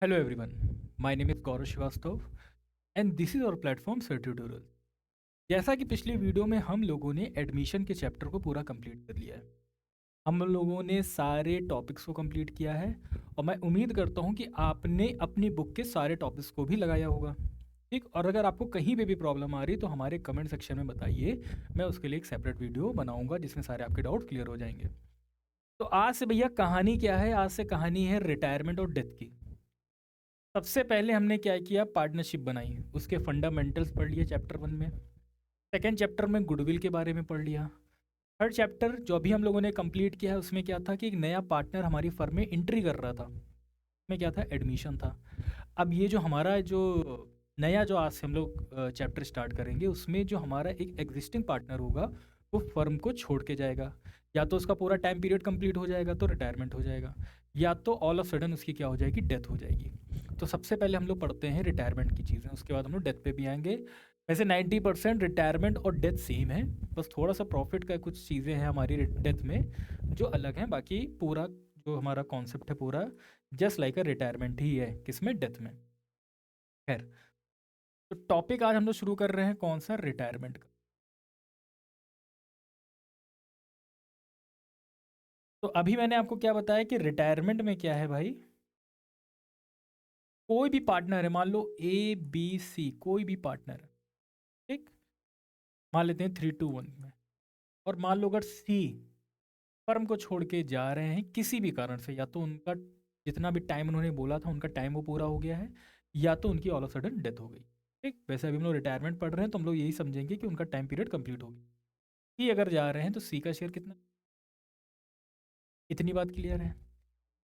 Hello everyone, my name is Gaurav Srivastava and this is our platform Sir Tutorial। जैसा कि पिछली video में हम लोगों ने एडमिशन के चैप्टर को पूरा कंप्लीट कर लिया है। हम लोगों ने सारे टॉपिक्स को कंप्लीट किया है और मैं उम्मीद करता हूँ कि आपने अपनी बुक के सारे टॉपिक्स को भी लगाया होगा। ठीक, और अगर आपको कहीं पे भी प्रॉब्लम आ रही है तो हमारे कमेंट सेक्शन में बताइए, मैं उसके लिए एक सेपरेट वीडियो बनाऊंगा जिसमें सारे आपके डाउट क्लियर हो जाएंगे। तो आज से भैया कहानी क्या है? आज से कहानी है रिटायरमेंट और डेथ की। सबसे पहले हमने क्या किया, पार्टनरशिप बनाई, उसके फंडामेंटल्स पढ़ लिए चैप्टर 1 में। सेकेंड चैप्टर में गुडविल के बारे में पढ़ लिया। थर्ड चैप्टर जो अभी हम लोगों ने कंप्लीट किया है उसमें क्या था कि एक नया पार्टनर हमारी फर्म में एंट्री कर रहा था। उसमें क्या था, एडमिशन था। अब ये जो हमारा जो नया जो आज से हम लोग चैप्टर स्टार्ट करेंगे उसमें जो हमारा एक एग्जिस्टिंग पार्टनर होगा वो फर्म को छोड़ के जाएगा। या तो उसका पूरा टाइम पीरियड कंप्लीट हो जाएगा तो रिटायरमेंट हो जाएगा, या तो ऑल ऑफ सडन उसकी क्या हो जाएगी, डेथ हो जाएगी। तो सबसे पहले हम लोग पढ़ते हैं रिटायरमेंट की चीज़ें, उसके बाद हम लोग डेथ पे भी आएंगे। वैसे 90% रिटायरमेंट और डेथ सेम है, बस थोड़ा सा प्रॉफिट का कुछ चीज़ें हैं हमारी डेथ में जो अलग हैं। बाकी पूरा जो हमारा कॉन्सेप्ट है पूरा जस्ट लाइक अ रिटायरमेंट ही है, किसमें, डेथ में। खैर, तो टॉपिक आज हम लोग शुरू कर रहे हैं कौन सा, रिटायरमेंट का। तो अभी मैंने आपको क्या बताया कि रिटायरमेंट में क्या है भाई, कोई भी पार्टनर है, मान लो ABC, कोई भी पार्टनर है, ठीक, मान लेते हैं 3 to 1 में। और मान लो अगर C फर्म को छोड़ के जा रहे हैं किसी भी कारण से, या तो उनका जितना भी टाइम उन्होंने बोला था उनका टाइम वो पूरा हो गया है, या तो उनकी ऑल ऑफ सडन डेथ हो गई। ठीक, वैसे अभी हम लोग रिटायरमेंट पढ़ रहे हैं तो हम लोग यही समझेंगे कि उनका टाइम पीरियड कंप्लीट हो गया। C अगर जा रहे हैं तो C का शेयर कितना, इतनी बात क्लियर है।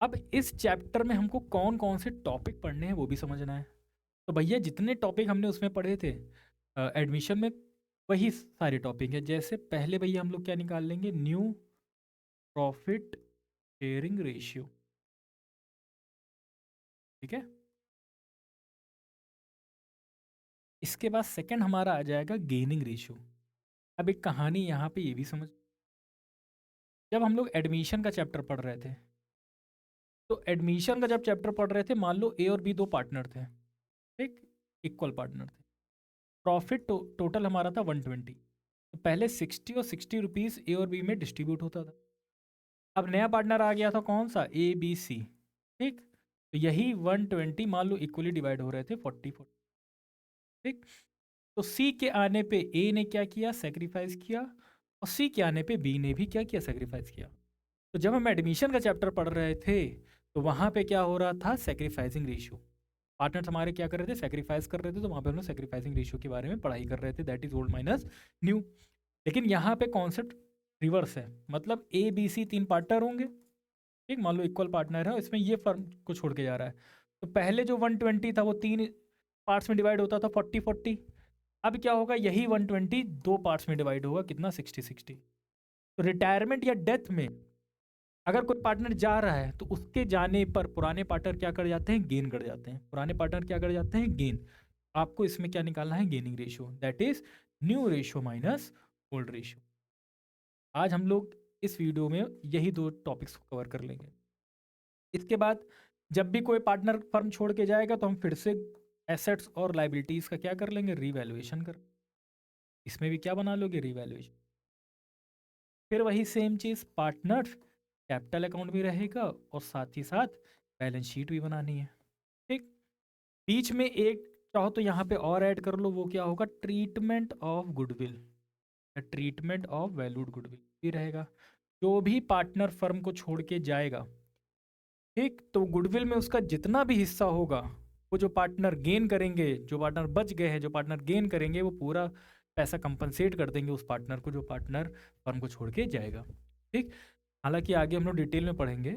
अब इस चैप्टर में हमको कौन कौन से टॉपिक पढ़ने हैं वो भी समझना है। तो भैया जितने टॉपिक हमने उसमें पढ़े थे एडमिशन में, वही सारे टॉपिक हैं। जैसे पहले भैया हम लोग क्या निकाल लेंगे, न्यू प्रॉफिट शेयरिंग रेशियो, ठीक है। इसके बाद सेकंड हमारा आ जाएगा गेनिंग रेशियो। अब एक कहानी यहाँ पे ये भी समझ, जब हम लोग एडमिशन का चैप्टर पढ़ रहे थे तो एडमिशन का जब चैप्टर पढ़ रहे थे, मान लो A और B दो पार्टनर थे, ठीक, इक्वल पार्टनर थे। प्रॉफिट टोटल हमारा था 120। तो पहले 60 और 60 रुपीज़ A और B में डिस्ट्रीब्यूट होता था। अब नया पार्टनर आ गया था कौन सा, ABC, ठीक। तो यही 120 मान लो इक्वली डिवाइड हो रहे थे 40-40, ठीक। तो C के आने पे A ने क्या किया, सेक्रीफाइस किया, और C के आने पे B ने भी क्या किया, सेक्रीफाइस किया। तो जब हम एडमिशन का चैप्टर पढ़ रहे थे तो वहाँ पे क्या हो रहा था, सेक्रीफाइसिंग रेशियो। पार्टनर्स हमारे क्या कर रहे थे, सेक्रीफाइस कर रहे थे, तो वहाँ पे हम लोग सेक्रीफाइसिंग रेशियो के बारे में पढ़ाई कर रहे थे, that is old minus new. लेकिन यहाँ पे कॉन्सेप्ट रिवर्स है, मतलब ABC 3 पार्टनर होंगे, ठीक, मान लो इक्वल पार्टनर है, इसमें ये फर्म को छोड़ के जा रहा है। तो पहले जो 120 था वो 3 पार्ट्स में डिवाइड होता था, 40-40। अब क्या होगा, यही 120 2 पार्ट्स में डिवाइड होगा, कितना, 60-60। तो रिटायरमेंट या डेथ में अगर कोई पार्टनर जा रहा है तो उसके जाने पर पुराने पार्टनर क्या कर जाते हैं, गेन कर जाते हैं। पुराने पार्टनर क्या कर जाते हैं, गेन। आपको इसमें क्या निकालना है, gaining ratio, that is new ratio minus old ratio. आज हम लोग इस वीडियो में यही दो टॉपिक्स को कवर कर लेंगे। इसके बाद जब भी कोई पार्टनर फर्म छोड़ के जाएगा तो हम फिर से एसेट्स और लाइबिलिटीज का क्या कर लेंगे, रीवैल्यूएशन कर। इसमें भी क्या बना लोगे, रीवैल्यूएशन। फिर वही सेम चीज़, पार्टनर कैपिटल अकाउंट भी रहेगा और साथ ही साथ बैलेंस शीट भी बनानी है, ठीक। बीच में एक चाहो तो यहाँ पे और ऐड कर लो, वो क्या होगा, treatment of goodwill, treatment of valued goodwill भी रहेगा। जो भी पार्टनर फर्म को छोड़ के जाएगा, ठीक, तो गुडविल में उसका जितना भी हिस्सा होगा वो जो पार्टनर गेन करेंगे, जो पार्टनर बच गए हैं, जो पार्टनर गेन करेंगे, वो पूरा पैसा कंपनसेट कर देंगे उस पार्टनर को जो पार्टनर फर्म को छोड़ के जाएगा, ठीक। हालांकि आगे हम लोग डिटेल में पढ़ेंगे।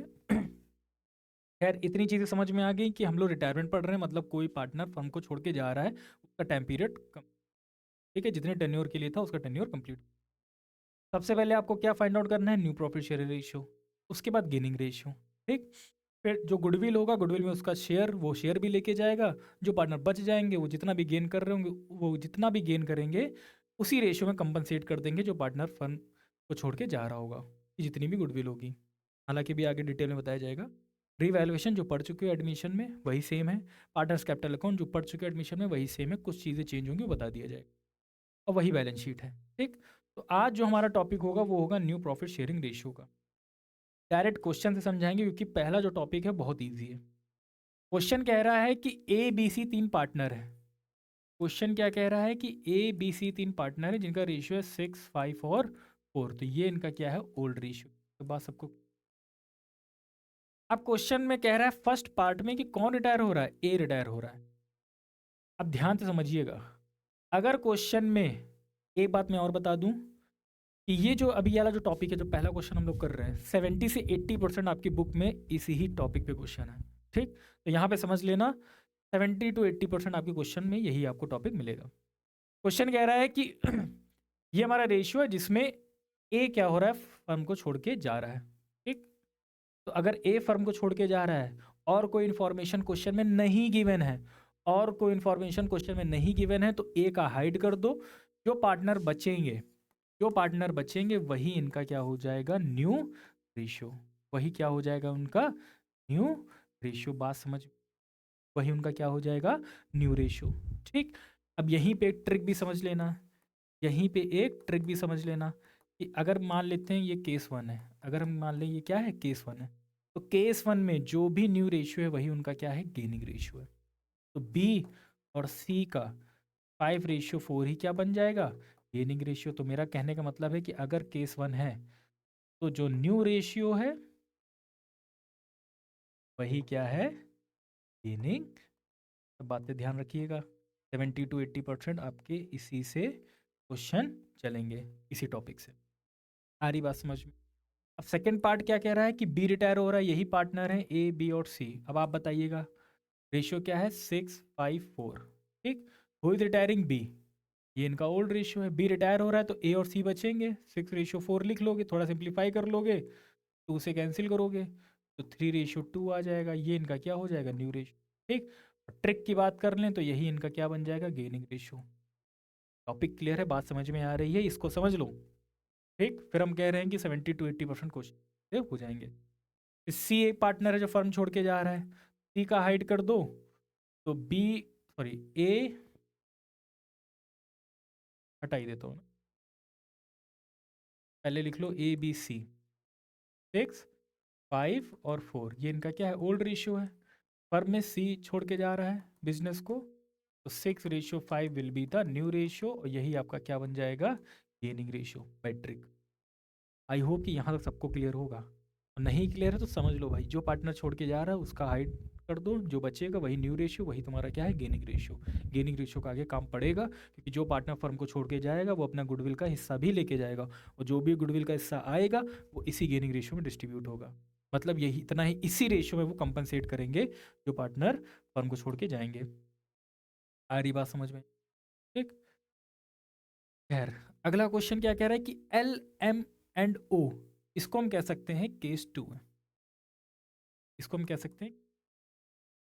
खैर, इतनी चीज़ें समझ में आ गई कि हम लोग रिटायरमेंट पढ़ रहे हैं, मतलब कोई पार्टनर फर्म को छोड़ के जा रहा है, उसका टाइम पीरियड कम, ठीक है, जितने टेन्योर के लिए था उसका टेन्योर कंप्लीट। सबसे पहले आपको क्या फाइंड आउट करना है, न्यू प्रॉफिट शेयर रेशियो, उसके बाद गेनिंग रेशियो, ठीक। फिर जो गुडविल होगा, गुडविल में उसका शेयर, वो शेयर भी लेके जाएगा। जो पार्टनर बच जाएंगे वो जितना भी गेन कर रहे होंगे, वो जितना भी गेन करेंगे उसी रेशियो में कंपनसेट कर देंगे जो पार्टनर फर्म को छोड़ के जा रहा होगा, कि जितनी भी गुडविल होगी। हालांकि भी आगे डिटेल में बताया जाएगा। रीवैल्यूएशन जो पढ़ चुके हो एडमिशन में वही सेम है, पार्टनर्स कैपिटल अकाउंट जो पढ़ चुके हो एडमिशन में वही सेम है, कुछ चीज़ें चेंज होंगी वो बता दिया जाएगा और वही बैलेंस शीट है। ठीक, तो आज जो हमारा टॉपिक होगा वो होगा न्यू प्रॉफिट शेयरिंग रेशियो का। डायरेक्ट क्वेश्चन से समझाएंगे क्योंकि पहला जो टॉपिक है बहुत ईजी है। क्वेश्चन कह रहा है कि ए बी सी 3 पार्टनर है। क्वेश्चन क्या कह रहा है कि ए बी सी 3 पार्टनर है जिनका रेशियो है 6, 5 और 4। तो ये इनका क्या है, ओल्ड रेशियो। तो बात सबको, अब क्वेश्चन में कह रहा है फर्स्ट पार्ट में कि कौन रिटायर हो रहा है, ए रिटायर हो रहा है। अब ध्यान से समझिएगा, अगर क्वेश्चन में एक बात मैं और बता दूं कि ये जो अभी वाला जो टॉपिक है, जो पहला क्वेश्चन हम लोग कर रहे हैं, 70 से 80% आपकी बुक में इसी ही टॉपिक पे क्वेश्चन है। ठीक, तो यहाँ पे समझ लेना 70 to 80% आपके क्वेश्चन में यही आपको टॉपिक मिलेगा। क्वेश्चन कह रहा है कि ये हमारा रेशियो है जिसमें ए क्या हो रहा है, फर्म को छोड़ के जा रहा है। ठीक, तो अगर ए फर्म को छोड़ के जा रहा है और कोई इन्फॉर्मेशन क्वेश्चन में नहीं गिवन है, और कोई इन्फॉर्मेशन क्वेश्चन में नहीं गिवन है, तो ए का हाइड कर दो। जो पार्टनर बचेंगे, जो पार्टनर बचेंगे वही इनका क्या हो जाएगा, न्यू रेशियो। वही क्या हो जाएगा उनका, न्यू रेशियो। बात समझ, वही उनका क्या हो जाएगा, न्यू रेशियो। ठीक, अब यहीं पे एक ट्रिक भी समझ लेना, यहीं पे एक ट्रिक भी समझ लेना कि अगर मान लेते हैं ये केस 1 है, अगर हम मान लें ये क्या है, केस 1 है, तो केस 1 में जो भी न्यू रेशियो है वही उनका क्या है, गेनिंग रेशियो है। तो बी और सी का 5:4 ही क्या बन जाएगा, गेनिंग रेशियो। तो मेरा कहने का मतलब है कि अगर केस 1 है तो जो न्यू रेशियो है वही क्या है, गेनिंग। सब बातें ध्यान रखिएगा, 70 to 80% आपके इसी से क्वेश्चन चलेंगे, इसी टॉपिक से। आ रही बात समझ में? अब सेकंड पार्ट क्या कह रहा है कि बी रिटायर हो रहा है, यही पार्टनर है ए बी और सी। अब आप बताइएगा रेशियो क्या है, 6:5:4। ठीक, हु इज रिटायरिंग, बी, ये इनका ओल्ड रेशियो है। बी रिटायर हो रहा है तो ए और सी बचेंगे, 6:4 लिख लोगे, थोड़ा सिंप्लीफाई कर लोगे, 2 से कैंसिल करोगे तो 3:2 आ जाएगा। ये इनका क्या हो जाएगा, न्यू रेशियो। ठीक, ट्रिक की बात कर लें तो यही इनका क्या बन जाएगा, गेनिंग रेशियो। टॉपिक क्लियर है, बात समझ में आ रही है, इसको समझ लो। ठीक, फिर हम कह रहे हैं कि 70 to 80% क्वेश्चन हो जाएंगे। सी एक पार्टनर है जो फर्म छोड़ के जा रहा है, सी का हाइड कर दो तो बी, सॉरी ए हटाई देता हूँ, पहले लिख लो ए बी सी, 6, 5 और 4, ये इनका क्या है, ओल्ड रेशियो है। फर्म में सी छोड़ के जा रहा है बिजनेस को, तो 6:5 will be the new ratio, और यही आपका क्या बन जाएगा, gaining ratio. Matric, I hope कि यहाँ तक सबको क्लियर होगा। नहीं क्लियर है तो समझ लो भाई, जो पार्टनर छोड़ के जा रहा है उसका हाइड कर दो, जो बचेगा वही न्यू रेशियो, वही तुम्हारा क्या है, गेनिंग रेशियो। गेनिंग रेशियो का आगे काम पड़ेगा क्योंकि जो पार्टनर फर्म को छोड़ के जाएगा वो अपना गुडविल का हिस्सा भी लेके जाएगा, और जो भी गुडविल का हिस्सा आएगा वो इसी गेनिंग रेशियो में डिस्ट्रीब्यूट होगा। मतलब यही इतना ही, इसी रेशियो में वो कंपनसेट करेंगे जो पार्टनर फर्म को छोड़ के जाएंगे। आ रही बात समझ में? ठीक, खैर अगला क्वेश्चन क्या कह रहा है कि एल एम एंड ओ, इसको हम कह सकते हैं केस 2 है, इसको हम कह सकते हैं।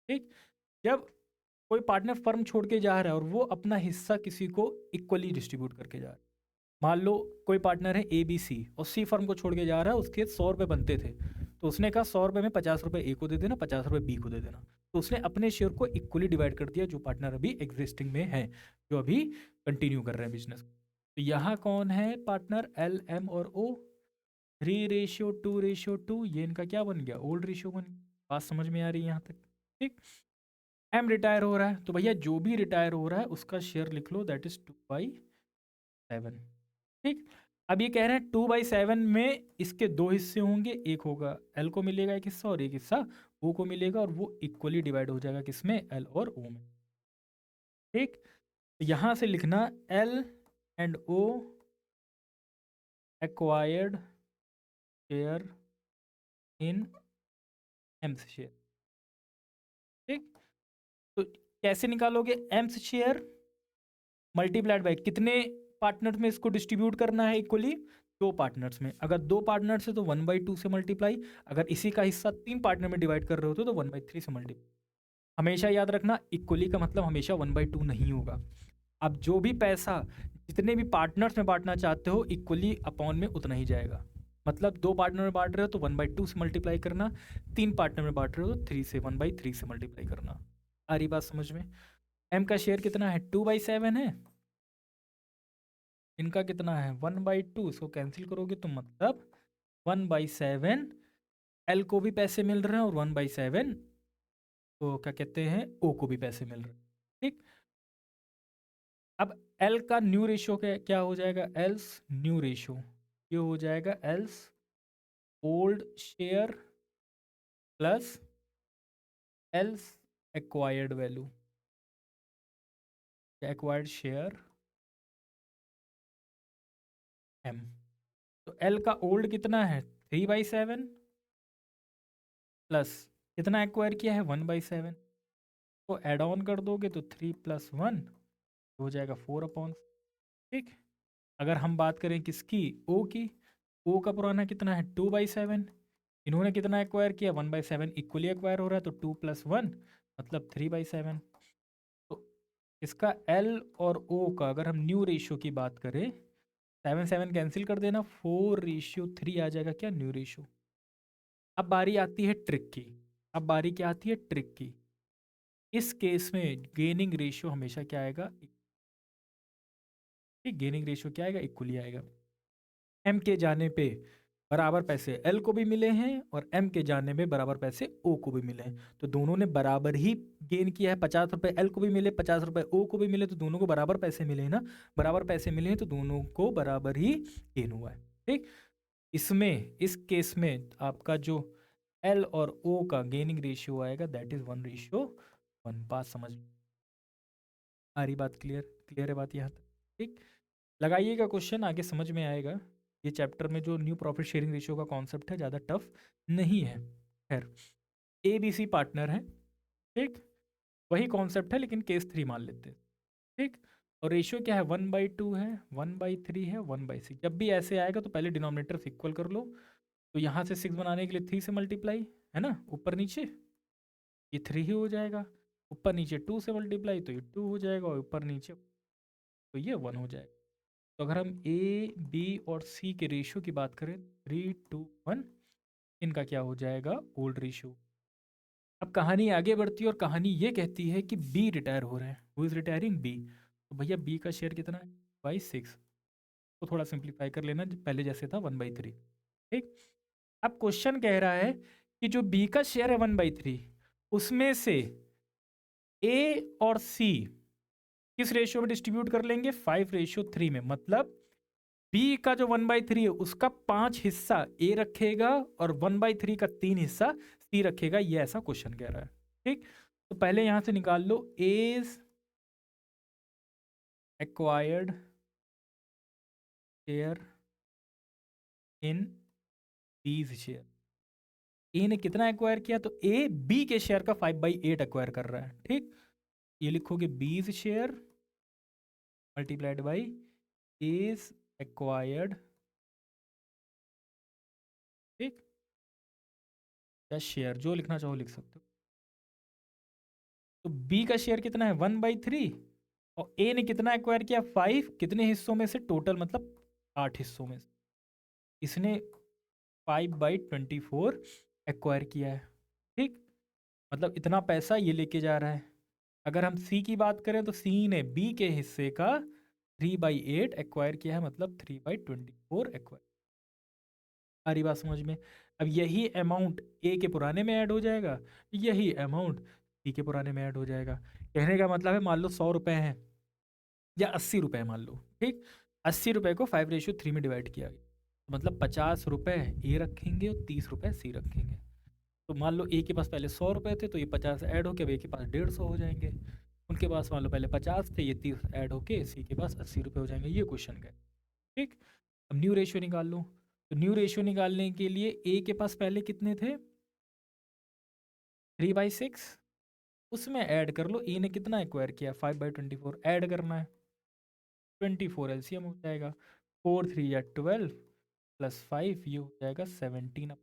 ठीक, जब कोई पार्टनर फर्म छोड़ के जा रहा है और वो अपना हिस्सा किसी को इक्वली डिस्ट्रीब्यूट करके जा रहा है। मान लो कोई पार्टनर है ए बी सी और सी फर्म को छोड़ के जा रहा है, उसके 100 रुपये बनते थे, तो उसने कहा 100 रुपये में 50 रुपये ए को दे देना, 50 रुपये बी को दे देना। तो उसने अपने शेयर को इक्वली डिवाइड कर दिया जो पार्टनर अभी एग्जिस्टिंग में है, जो अभी कंटिन्यू कर रहे हैं बिजनेस। तो यहाँ कौन है पार्टनर, एल एम और ओ, 3:2:2, ये इनका क्या बन गया, ओल्ड रेशियो बन गया। बात समझ में आ रही है यहाँ तक? ठीक, एम रिटायर हो रहा है तो भैया जो भी रिटायर हो रहा है उसका शेयर लिख लो, दैट इज 2/7। ठीक, अब ये कह रहे हैं 2/7 में इसके दो हिस्से होंगे, एक होगा एल को मिलेगा एक हिस्सा और एक हिस्सा ओ को मिलेगा, और वो इक्वली डिवाइड हो जाएगा किसमें, एल और ओ में। ठीक, तो यहाँ से लिखना L and O acquired share in M's share. ठीक, तो कैसे निकालोगे, एम्स शेयर मल्टीप्लाइड बाय कितने पार्टनर्स में इसको डिस्ट्रीब्यूट करना है इक्वली, 2 पार्टनर्स में। अगर 2 पार्टनर्स है तो 1/2 से मल्टीप्लाई, अगर इसी का हिस्सा 3 पार्टनर में डिवाइड कर रहे हो तो 1/3 से मल्टीप्लाई। हमेशा याद रखना इक्वली का मतलब हमेशा 1/2 नहीं होगा। अब जो भी पैसा जितने भी पार्टनर्स में बांटना चाहते हो इक्वली अपॉन में उतना ही जाएगा। मतलब 2 पार्टनर में बांट रहे हो तो 1/2 से मल्टीप्लाई करना, 3 पार्टनर में बांट रहे हो तो 3 से 1/3 से मल्टीप्लाई करना। आ रही बात समझ में? m का शेयर कितना है? 2/7 है। इनका कितना है? 1/2। इसको कैंसिल करोगे तो मतलब 1/7 l को भी पैसे मिल रहे हैं और 1/7 तो क्या कहते हैं o को भी पैसे मिल रहे हैं। ठीक, अब l का न्यू रेशियो क्या हो जाएगा? एल्स न्यू रेशियो ये हो जाएगा else old share plus else acquired value, acquired share m। तो l का ओल्ड कितना है? 3/7 प्लस कितना एक्वायर किया है? 1/7। तो ऐड ऑन कर दोगे तो 3 + 1 हो जाएगा 4/। ठीक, अगर हम बात करें किसकी? ओ की, ओ का पुराना कितना है? 2/7। इन्होंने कितना एक्वायर किया? 1/7 इक्वली एक्वायर हो रहा है तो 2 + 1 मतलब 3/7। तो इसका एल और ओ का अगर हम न्यू रेशियो की बात करें, 7 7 कैंसिल कर देना, 4:3 आ जाएगा क्या? New ratio. अब बारी आती है ट्रिक की। अब बारी क्या आती है? ट्रिक की। इस केस में गेनिंग रेशियो हमेशा क्या आएगा? गेनिंग रेशियो क्या आएगा? इक्वली आएगा। एम के जाने पे बराबर पैसे एल को भी मिले हैं और एम के जाने में बराबर पैसे ओ को भी मिले हैं, तो दोनों ने बराबर ही गेन किया है। 50 रुपए एल को भी मिले, 50 रुपए ओ को भी मिले, तो दोनों को बराबर पैसे मिले हैं ना। बराबर पैसे मिले हैं तो दोनों को बराबर ही गेन हुआ है। ठीक, इसमें इस केस में आपका जो एल और ओ का गेनिंग रेशियो आएगा दैट इज 1:1। बात समझ आ रही? बात क्लियर? क्लियर है बात यहाँ तक? ठीक, लगाइएगा क्वेश्चन, आगे समझ में आएगा। ये चैप्टर में जो न्यू प्रॉफिट शेयरिंग रेशियो का कॉन्सेप्ट है ज़्यादा टफ नहीं है। खैर, ए बी सी पार्टनर है। ठीक, वही कॉन्सेप्ट है लेकिन केस 3 मान लेते हैं। ठीक, और रेशियो क्या है? 1/2 है, 1/3 है, 1/6। जब भी ऐसे आएगा तो पहले डिनोमिनेटर इक्वल कर लो। तो यहाँ से 6 बनाने के लिए 3 से मल्टीप्लाई है ना, ऊपर नीचे ये 3 ही हो जाएगा। ऊपर नीचे 2 से मल्टीप्लाई तो ये 2 हो जाएगा, और ऊपर नीचे तो ये 1 हो जाएगा। तो अगर हम ए बी और सी के रेशियो की बात करें 3:1, इनका क्या हो जाएगा? Old ratio. अब कहानी आगे बढ़ती है और कहानी ये कहती है कि बी रिटायर हो रहे हैं। Who is retiring? बी। तो भैया बी का शेयर कितना है? 2/6। तो थोड़ा सिंप्लीफाई कर लेना, पहले जैसे था 1/3। ठीक, अब क्वेश्चन कह रहा है कि जो बी का शेयर है 1/3, उसमें से ए और सी किस रेशियो में डिस्ट्रीब्यूट कर लेंगे? 5:3 में। मतलब बी का जो 1/3 है उसका 5 हिस्सा ए रखेगा और 1/3 का 3 हिस्सा सी रखेगा। ये ऐसा क्वेश्चन कह रहा है। ठीक, तो पहले यहां से निकाल लो एज एक्वायर्ड शेयर इन बीज शेयर। ए ने कितना एक्वायर किया? तो ए बी के शेयर का 5/8 एक्वायर कर रहा है। ठीक, ये लिखोगे B's share multiplied by as acquired. ठीक, या शेयर जो लिखना चाहो लिख सकते हो। तो बी का शेयर कितना है? 1/3। और ए ने कितना एक्वायर किया? 5। कितने हिस्सों में से? टोटल मतलब 8 हिस्सों में से इसने 5/24 एक्वायर किया है। ठीक, मतलब इतना पैसा ये लेके जा रहा है। अगर हम सी की बात करें तो सी ने बी के हिस्से का 3/8 एक्वायर किया है, मतलब 3/24 एक्वायर। सारी बात समझ में? अब यही अमाउंट ए के पुराने में ऐड हो जाएगा, यही अमाउंट सी के पुराने में ऐड हो जाएगा। कहने का मतलब है मान लो 100 रुपए हैं या 80 रुपए मान लो। ठीक, 80 रुपए को 5:3 में डिवाइड किया गया, मतलब 50 रुपए ए रखेंगे और 30 रुपए सी रखेंगे। तो मान लो ए के पास पहले 100 रुपए थे तो ये 50 ऐड होके अब ए के पास 150 हो जाएंगे। उनके पास मान लो पहले 50 थे, ये 30 ऐड होके सी के पास 80 रुपए हो जाएंगे। ये क्वेश्चन का है। ठीक, अब न्यू रेशियो निकाल लो। तो न्यू रेशियो निकालने के लिए ए के पास पहले कितने थे? 3/6। उसमें ऐड कर लो, ए ने कितना एक्वायर किया? 5/24 ऐड करना है, 24 एलसीएम हो जाएगा। 4 3 या 12 प्लस 5 ये हो जाएगा 17।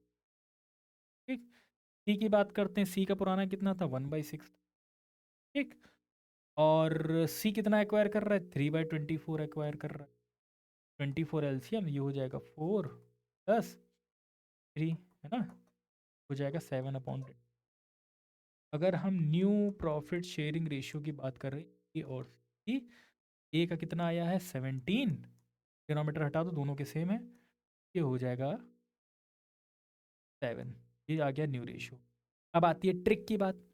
ठीक, सी की बात करते हैं। सी का पुराना कितना था? 1/6। ठीक, और सी कितना एक्वायर कर रहा है? 3/24 एक्वायर कर रहा है। 24 एलसीएम ये हो जाएगा 4 प्लस 3 है ना, हो जाएगा 7/10। अगर हम न्यू प्रॉफिट शेयरिंग रेशियो की बात कर रहे हैं ए और सी, ए का कितना आया है 17, डिनोमीटर हटा दो दोनों के सेम है, ये हो जाएगा 7। ये आ गया न्यू रेशियो। अब आती है ट्रिक की बात।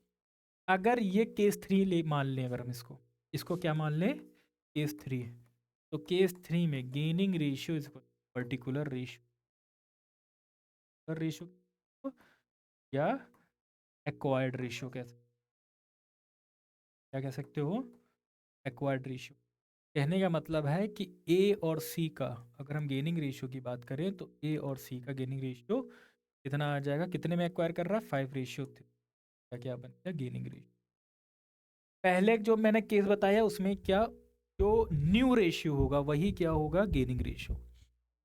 अगर ये केस 3 ले मान लें, अगर हम इसको इसको क्या मान लें, केस 3, तो केस 3 में gaining ratio is particular ratio या एक्वायर्ड रेशियो क्या कह सकते हो, एक्वायर्ड रेशियो। कहने का मतलब है कि ए और सी का अगर हम गेनिंग रेशियो की बात करें तो ए और सी का गेनिंग रेशियो कितना आ जाएगा, कितने में एक्वायर कर रहा है, 5:3 का क्या बन गया गेनिंग रेशियो। पहले जो मैंने केस बताया उसमें क्या, जो न्यू रेशियो होगा वही क्या होगा, गेनिंग रेशियो।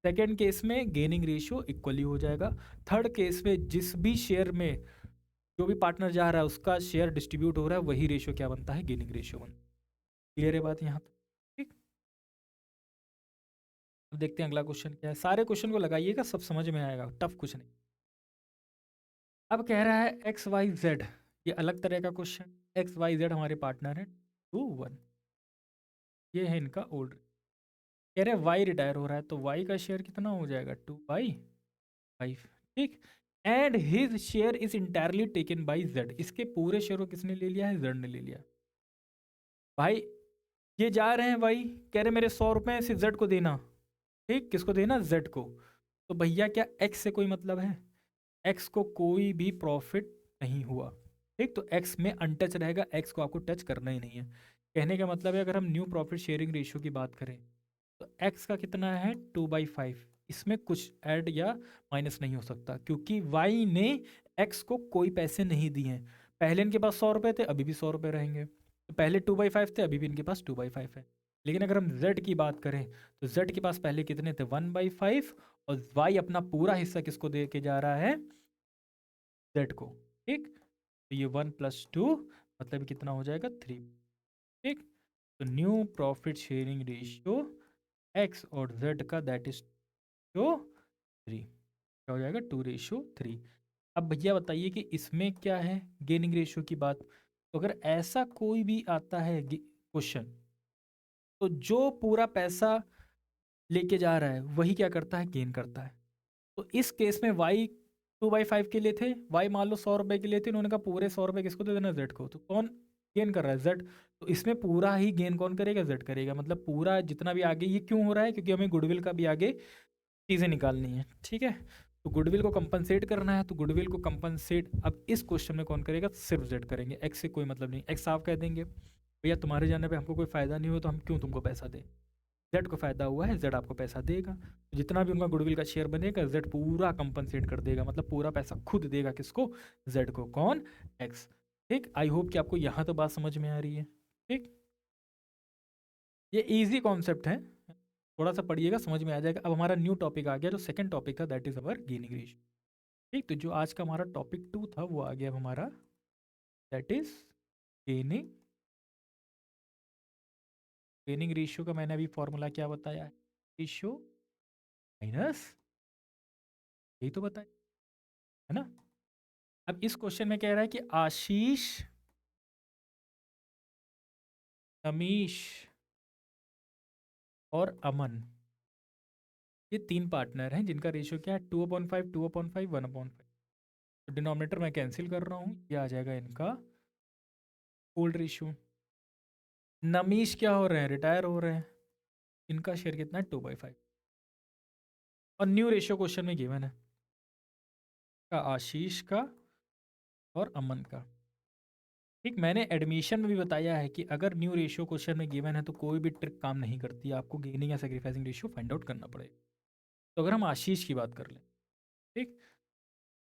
सेकेंड केस में गेनिंग रेशियो इक्वली हो जाएगा। थर्ड केस में जिस भी शेयर में जो भी पार्टनर जा रहा है उसका शेयर डिस्ट्रीब्यूट हो रहा है, वही रेशियो क्या बनता है, गेनिंग रेशियो बनता है। क्लियर है बात यहाँ तक? ठीक। अब देखते हैं अगला क्वेश्चन क्या है। सारे क्वेश्चन को लगाइएगा, सब समझ में आएगा, टफ कुछ नहीं। अब कह रहा है एक्स वाई जेड, ये अलग तरह का क्वेश्चन। एक्स वाई जेड हमारे पार्टनर है 2 1, ये है इनका ओल्ड। कह रहे वाई रिटायर हो रहा है, तो वाई का शेयर कितना हो जाएगा, 2/5। ठीक। And his share is entirely taken by Z, इसके पूरे शेयर को किसने ले लिया है, जेड ने ले लिया। भाई ये जा रहे हैं भाई, कह रहे मेरे 100 रुपए से जेड को देना। ठीक, किसको देना, जेड को। तो भैया क्या एक्स से कोई मतलब है, एक्स को कोई भी प्रॉफिट नहीं हुआ। ठीक, तो एक्स में अनटच रहेगा, एक्स को आपको टच करना ही नहीं है। कहने का मतलब है अगर हम न्यू प्रॉफिट शेयरिंग रेशियो की बात करें तो एक्स का कितना है 2/5, इसमें कुछ ऐड या माइनस नहीं हो सकता क्योंकि वाई ने एक्स को कोई पैसे नहीं दिए हैं। पहले इनके पास 100 रुपये थे, अभी भी 100 रुपये रहेंगे, तो पहले 2/5 थे, अभी भी इनके पास 2/5 है। लेकिन अगर हम जेड की बात करें तो जेड के पास पहले कितने थे, 1/5, और वाई अपना पूरा हिस्सा किसको दे के जा रहा है, जेड को। ठीक, तो ये 1+2 मतलब कितना हो जाएगा 3। ठीक, तो new profit sharing ratio x और जेड का दैट इज टू 3, क्या हो जाएगा 2:3। अब भैया बताइए कि इसमें क्या है गेनिंग रेशियो की बात। तो अगर ऐसा कोई भी आता है क्वेश्चन, तो जो पूरा पैसा लेके जा रहा है वही क्या करता है, गेन करता है। तो इस केस में वाई 2/5 के लिए थे, वाई मान लो 100 रुपए के लिए थे, उन्होंने कहा पूरे 100 रुपए किसको दे देना, जेड को। तो कौन गेन कर रहा है, जेड। तो इसमें पूरा ही गेन कौन करेगा, जेड करेगा। मतलब पूरा जितना भी आगे, ये क्यों हो रहा है, क्योंकि हमें गुडविल का भी आगे चीज़ें निकालनी है। ठीक है, तो गुडविल को कंपनसेट करना है, तो गुडविल को कंपनसेट अब इस क्वेश्चन में कौन करेगा, सिर्फ जेड करेंगे, एक्स से कोई मतलब नहीं। एक्स साफ कह देंगे भैया तुम्हारे जाने पे हमको कोई फ़ायदा नहीं हो तो हम क्यों तुमको पैसा दें, जेड को फ़ायदा हुआ है, जेड आपको पैसा देगा। तो जितना भी उनका गुडविल का शेयर बनेगा जेड पूरा कंपनसेट कर देगा, मतलब पूरा पैसा खुद देगा किसको, जेड को। कौन, एक्स। ठीक, आई होप कि आपको यहाँ तो बात समझ में आ रही है। ठीक, ये इजी कॉन्सेप्ट है, थोड़ा सा पढ़िएगा समझ में आ जाएगा। अब हमारा न्यू टॉपिक आ गया जो सेकंड टॉपिक था, that is our gaining ratio. ठीक, तो जो आज का हमारा टॉपिक 2 था वो आ गया अब हमारा, that is gaining gaining ratio का मैंने अभी फॉर्मूला क्या बताया है, रेशियो माइनस, यही तो बताया है ना। अब इस क्वेश्चन में कह रहा है कि आशीष, अमीश और अमन, ये 3 पार्टनर हैं जिनका रेशियो क्या है 2/5, 2/5, 1/5। तो डिनोमिनेटर मैं कैंसिल कर रहा हूँ, ये आ जाएगा इनका ओल्ड रेशियो। नमीश क्या हो रहे हैं, रिटायर हो रहे हैं, इनका शेयर कितना है 2/5। और न्यू रेशियो क्वेश्चन में गिवन है का आशीष का और अमन का। ठीक, मैंने एडमिशन में भी बताया है कि अगर न्यू रेशियो क्वेश्चन में गिवन है तो कोई भी ट्रिक काम नहीं करती, आपको गेनिंग या सेक्रीफाइसिंग रेशियो फाइंड आउट करना पड़ेगा। तो अगर हम आशीष की बात कर लें, ठीक,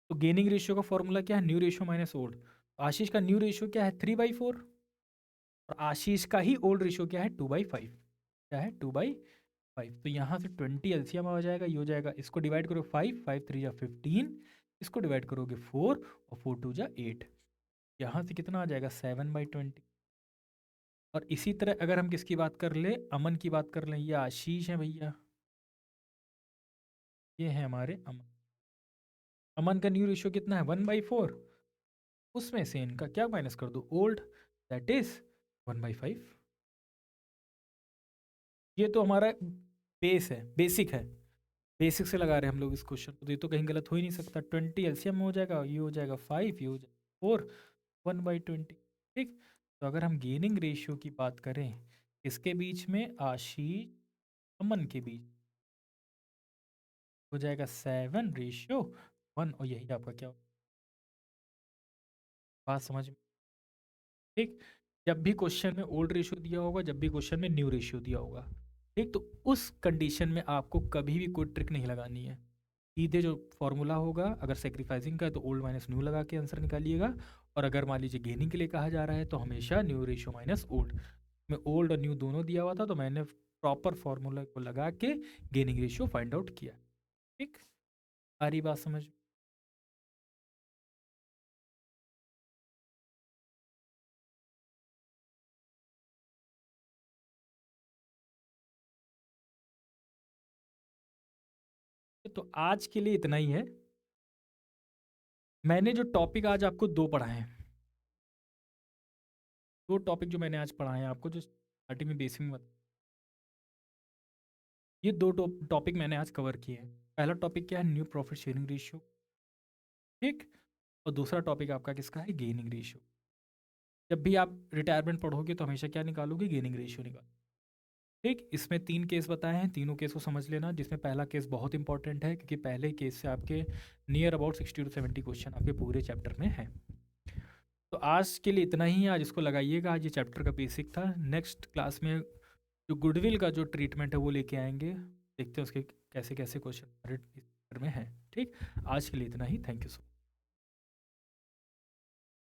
तो गेनिंग रेशियो का फॉर्मूला क्या है, न्यू रेशियो माइनस ओल्ड। आशीष का न्यू रेशियो क्या है 3/4, और आशीष का ही ओल्ड रेशियो क्या है 2/5, क्या है 2/5। तो यहाँ से 20 एलसीएम आ जाएगा, ये हो जाएगा, इसको डिवाइड करो 5, 5 3 जा 15, इसको डिवाइड करोगे 4 और 4 2 जा 8, यहाँ से कितना आ जाएगा 7/20। और इसी तरह अगर हम किसकी बात कर ले, अमन की बात कर लें, ये आशीष है भैया, ये है हमारे अमन। अमन का न्यू रेशियो कितना है 1/4, उसमें से इनका क्या माइनस कर दो ओल्ड, दैट इज 1/5। ये तो हमारा बेस है, बेसिक है, बेसिक से लगा रहे हैं हम लोग इस क्वेश्चन को, तो ये तो कहीं गलत हो ही नहीं सकता। 20 एलसीएम में हो जाएगा, ये हो जाएगा 5, ये हो जाएगा 4, 1/20। ठीक, तो अगर हम गेनिंग रेशियो की बात करें इसके बीच में आशीष अमन के बीच हो जाएगा 7/1, और यही आपका क्या बात समझ में। ठीक, जब भी क्वेश्चन में ओल्ड रेशियो दिया होगा, जब भी क्वेश्चन में न्यू रेशियो दिया होगा, ठीक, तो उस कंडीशन में आपको कभी भी कोई ट्रिक नहीं लगानी है। सीधे जो फॉर्मूला होगा, अगर सेक्रीफाइसिंग का है तो ओल्ड माइनस न्यू लगा के आंसर निकालिएगा, और अगर मान लीजिए गेनिंग के लिए कहा जा रहा है तो हमेशा न्यू रेशियो माइनस ओल्ड। में ओल्ड और न्यू दोनों दिया हुआ था, तो मैंने प्रॉपर फॉर्मूला को लगा के गेनिंग रेशियो फाइंड आउट किया। ठीक, सारी बात समझ। तो आज के लिए इतना ही है। मैंने जो टॉपिक आज आपको दो पढ़ाए हैं, दो टॉपिक जो मैंने आज पढ़ाए हैं आपको, जो स्टार्टिंग में बेसिक में ये दो टॉपिक मैंने आज कवर किए हैं। पहला टॉपिक क्या है, न्यू प्रॉफिट शेयरिंग रेशियो। ठीक, और दूसरा टॉपिक आपका किसका है, गेनिंग रेशियो। जब भी आप रिटायरमेंट पढ़ोगे तो हमेशा क्या निकालोगे, गेनिंग रेशियो निकालो। ठीक, इसमें 3 केस बताए हैं, तीनों केस को समझ लेना, जिसमें पहला केस बहुत इंपॉर्टेंट है क्योंकि पहले केस से आपके नियर अबाउट 60 to 70 क्वेश्चन आपके पूरे चैप्टर में है। तो आज के लिए इतना ही है, आज इसको लगाइएगा, आज ये चैप्टर का बेसिक था। नेक्स्ट क्लास में जो गुडविल का जो ट्रीटमेंट है वो लेके आएंगे, देखते हैं उसके कैसे कैसे क्वेश्चन में है। ठीक, आज के लिए इतना ही, थैंक यू सो मच।